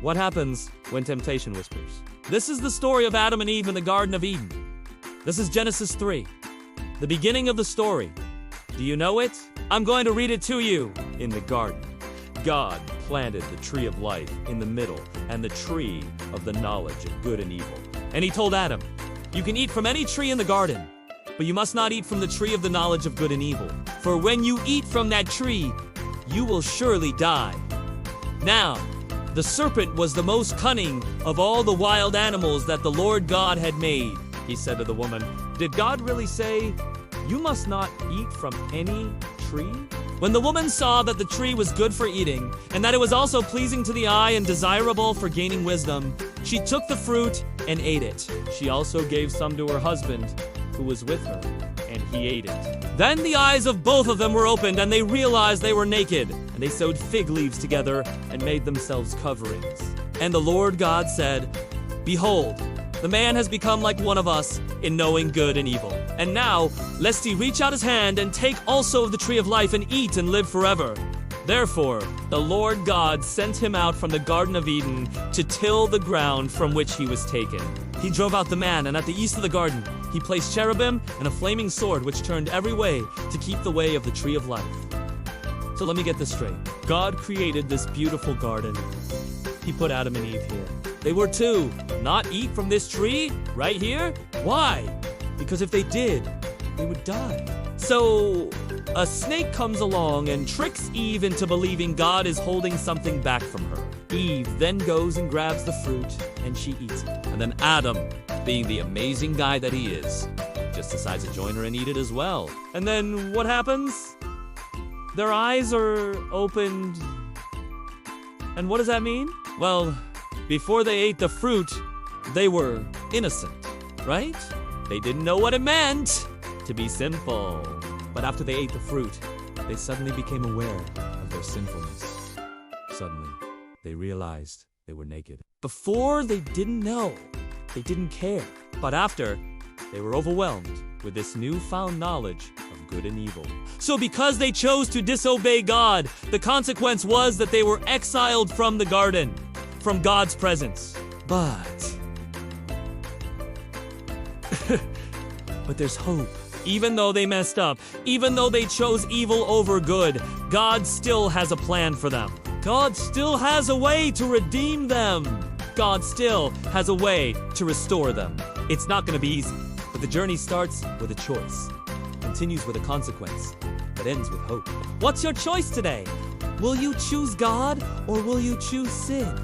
What happens when temptation whispers? This is the story of Adam and Eve in the Garden of Eden. This is Genesis 3, the beginning of the story. Do you know it? I'm going to read it to you. In the garden, God planted the tree of life in the middle and the tree of the knowledge of good and evil. And he told Adam, "You can eat from any tree in the garden, but you must not eat from the tree of the knowledge of good and evil. For when you eat from that tree, you will surely die." Now, the serpent was the most cunning of all the wild animals that the Lord God had made. He said to the woman, "Did God really say, 'You must not eat from any tree'?" When the woman saw that the tree was good for eating, and that it was also pleasing to the eye and desirable for gaining wisdom, she took the fruit and ate it. She also gave some to her husband, who was with her, and he ate it. Then the eyes of both of them were opened, and they realized they were naked, and they sewed fig leaves together and made themselves coverings. And the Lord God said, "Behold, the man has become like one of us in knowing good and evil. And now, lest he reach out his hand and take also of the tree of life and eat and live forever." Therefore, the Lord God sent him out from the Garden of Eden to till the ground from which he was taken. He drove out the man, and at the east of the garden, he placed cherubim and a flaming sword which turned every way to keep the way of the tree of life. So let me get this straight. God created this beautiful garden. He put Adam and Eve here. They were to not eat from this tree right here. Why? Because if they did, they would die. So a snake comes along and tricks Eve into believing God is holding something back from her. Eve then goes and grabs the fruit, and she eats it. And then Adam, being the amazing guy that he is, just decides to join her and eat it as well. And then what happens? Their eyes are opened. And what does that mean? Well, before they ate the fruit, they were innocent, right? They didn't know what it meant to be sinful. But after they ate the fruit, they suddenly became aware of their sinfulness. Suddenly, they realized they were naked. Before, they didn't know. They didn't care. But after, they were overwhelmed with this newfound knowledge of good and evil. So because they chose to disobey God, the consequence was that they were exiled from the garden, from God's presence. But there's hope. Even though they messed up, even though they chose evil over good, God still has a plan for them. God still has a way to redeem them. God still has a way to restore them. It's not going to be easy, but the journey starts with a choice, continues with a consequence, but ends with hope. What's your choice today? Will you choose God or will you choose sin?